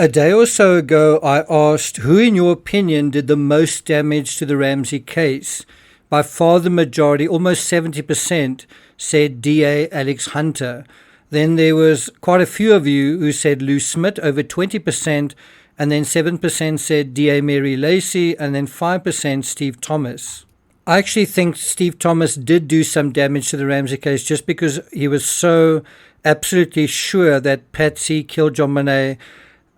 A day or so ago, I asked who, in your opinion, did the most damage to the Ramsey case. By far the majority, almost 70%, said DA Alex Hunter. Then there was quite a few of you who said Lou Smith, over 20%, and then 7% said DA Mary Lacy, and then 5% Steve Thomas. I actually think Steve Thomas did do some damage to the Ramsey case just because he was so absolutely sure that Patsy killed JONBENET,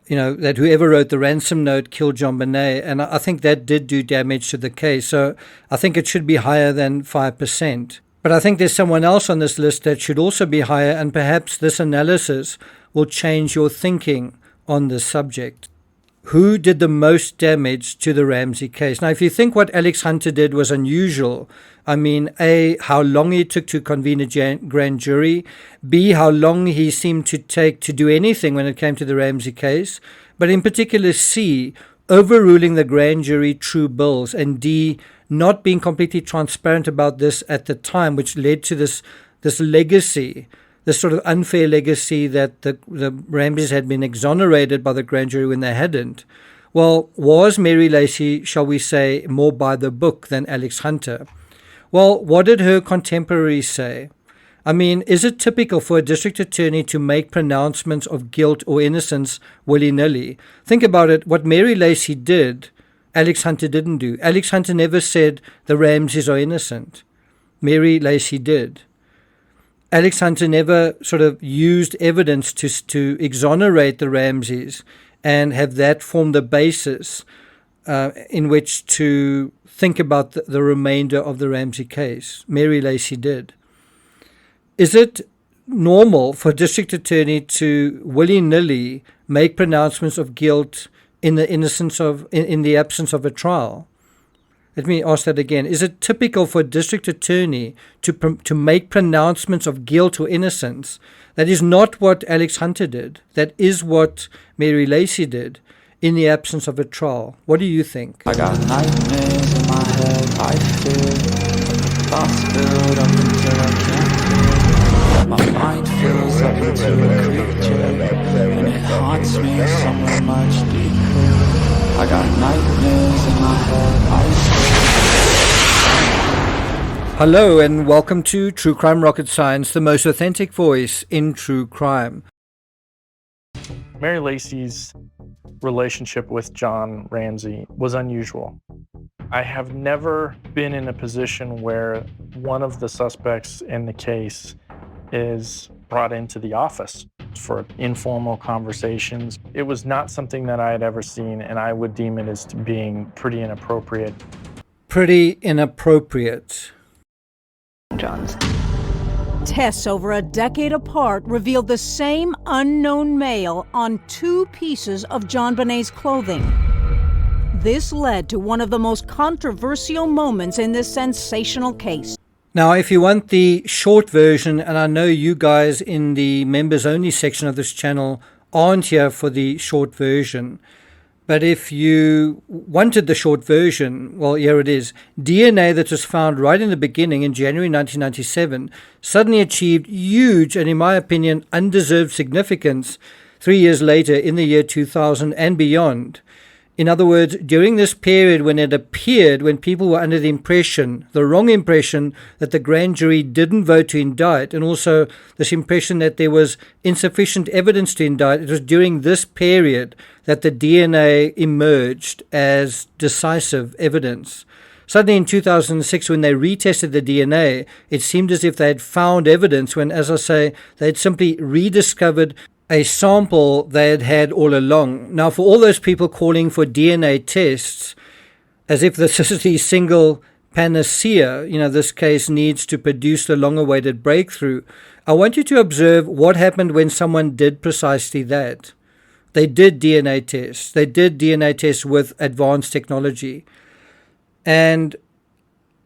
that whoever wrote the ransom note killed JONBENET, and I think that did do damage to the case. So I think it should be higher than 5%. But I think there's someone else on this list that should also be higher, and perhaps this analysis will change your thinking on this subject. Who did the most damage to the Ramsey case? Now, if you think what Alex Hunter did was unusual, I mean, A, how long he took to convene a grand jury, B, how long he seemed to take to do anything when it came to the Ramsey case, but in particular C, overruling the grand jury true bills, and D, not being completely transparent about this at the time, which led to this legacy, this sort of unfair legacy that the Ramseys had been exonerated by the grand jury when they hadn't. Well, was Mary Lacy, shall we say, more by the book than Alex Hunter? Well, what did her contemporaries say? I mean, is it typical for a district attorney to make pronouncements of guilt or innocence willy-nilly? Think about it. What Mary Lacy did, Alex Hunter didn't do. Alex Hunter never said the Ramseys are innocent. Mary Lacy did. Alex Hunter never sort of used evidence to exonerate the Ramseys and have that form the basis in which to think about the remainder of the Ramsey case. Mary Lacy did. Is it normal for a district attorney to willy-nilly make pronouncements of guilt in the absence of a trial? Let me ask that again. Is it typical for a district attorney to make pronouncements of guilt or innocence? That is not what Alex Hunter did. That is what Mary Lacy did in the absence of a trial. What do you think? I got nightmares in my head, I fear. Thoughts build up until I can't. My mind fills up into a creature, and it haunts me somewhere much deeper. I got nightmares in my head, I fear. Hello and welcome to True Crime Rocket Science, the most authentic voice in true crime. Mary Lacy's relationship with John Ramsey was unusual. I have never been in a position where one of the suspects in the case is brought into the office for informal conversations. It was not something that I had ever seen, and I would deem it as being pretty inappropriate. Pretty inappropriate. John's. Tests over a decade apart revealed the same unknown male on 2 pieces of JONBENET's clothing. This led to one of the most controversial moments in this sensational case. Now, if you want the short version, and I know you guys in the members only section of this channel aren't here for the short version, but if you wanted the short version, well, here it is. DNA that was found right in the beginning in January 1997 suddenly achieved huge and, in my opinion, undeserved significance 3 years later in the year 2000 and beyond. In other words, during this period when it appeared, when people were under the impression, the wrong impression, that the grand jury didn't vote to indict, and also this impression that there was insufficient evidence to indict, it was during this period that the DNA emerged as decisive evidence. Suddenly in 2006, when they retested the DNA, it seemed as if they had found evidence when, as I say, they had simply rediscovered a sample they had had all along. Now, for all those people calling for DNA tests, as if this is the single panacea, this case needs to produce the long-awaited breakthrough, I want you to observe what happened when someone did precisely that. They did DNA tests. They did DNA tests with advanced technology. And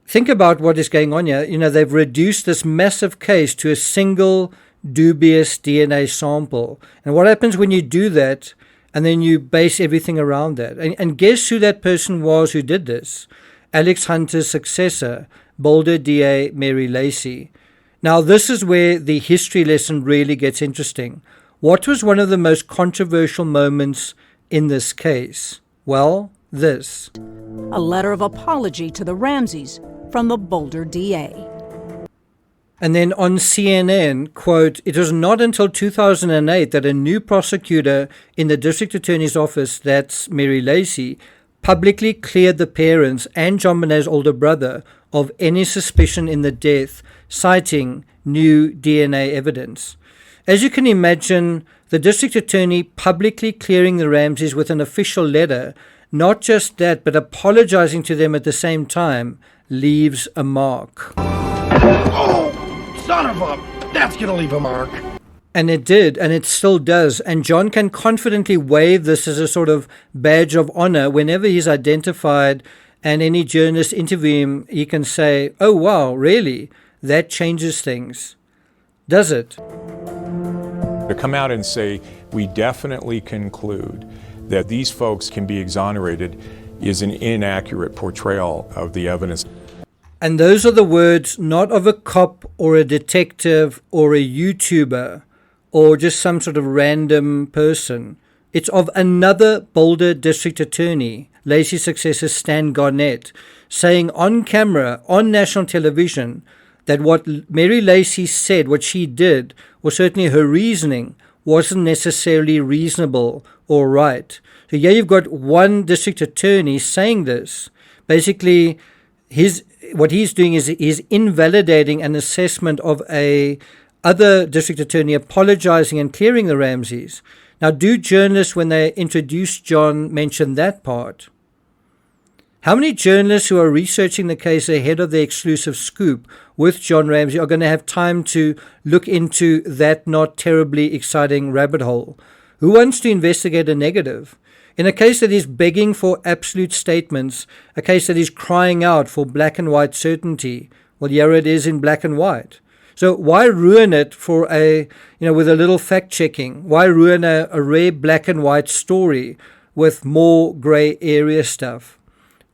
think about what is going on here. They've reduced this massive case to a single dubious DNA sample. And what happens when you do that and then you base everything around that? And guess who that person was who did this? Alex Hunter's successor, Boulder DA Mary Lacy. Now, this is where the history lesson really gets interesting. What was one of the most controversial moments in this case? Well, this. A letter of apology to the Ramseys from the Boulder DA. And then on CNN, quote, it was not until 2008 that a new prosecutor in the district attorney's office, that's Mary Lacy, publicly cleared the parents and JonBenet's older brother of any suspicion in the death, citing new DNA evidence. As you can imagine, the district attorney publicly clearing the Ramseys with an official letter, not just that, but apologizing to them at the same time, leaves a mark. Oh, son of a... That's gonna leave a mark. And it did, and it still does. And John can confidently wave this as a sort of badge of honor whenever he's identified, and any journalist interview him, he can say, oh, wow, really? That changes things. Does it? To come out and say, we definitely conclude that these folks can be exonerated is an inaccurate portrayal of the evidence. And those are the words not of a cop or a detective or a YouTuber or just some sort of random person. It's of another Boulder district attorney, Lacy's successor Stan Garnett, saying on camera, on national television, that what Mary Lacy said, what she did, or certainly her reasoning, wasn't necessarily reasonable or right. So here you've got one district attorney saying this. Basically, what he's doing is he's invalidating an assessment of a other district attorney apologizing and clearing the Ramseys. Now, do journalists, when they introduce John, mention that part? How many journalists who are researching the case ahead of the exclusive scoop with John Ramsey are going to have time to look into that not terribly exciting rabbit hole? Who wants to investigate a negative? In a case that is begging for absolute statements, a case that is crying out for black and white certainty, well, here it is in black and white. So why ruin it for with a little fact checking? Why ruin a rare black and white story with more gray area stuff?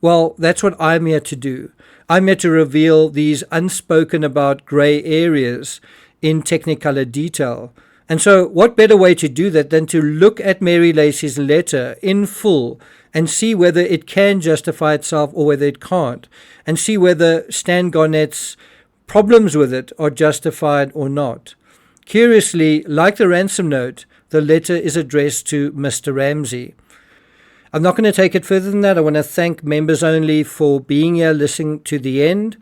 Well, that's what I'm here to do. I'm here to reveal these unspoken about gray areas in Technicolor detail. And so what better way to do that than to look at Mary Lacy's letter in full and see whether it can justify itself or whether it can't, and see whether Stan Garnett's problems with it are justified or not. Curiously, like the ransom note, the letter is addressed to Mr. Ramsey. I'm not going to take it further than that. I want to thank members only for being here, listening to the end.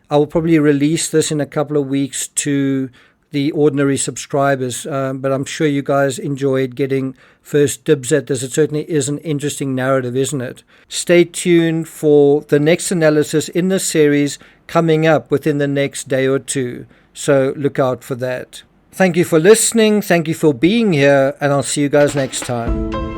I will probably release this in a couple of weeks to the ordinary subscribers, but I'm sure you guys enjoyed getting first dibs at this. It certainly is an interesting narrative, isn't it? Stay tuned for the next analysis in this series coming up within the next day or two, so look out for that. Thank you for listening, thank you for being here, and I'll see you guys next time.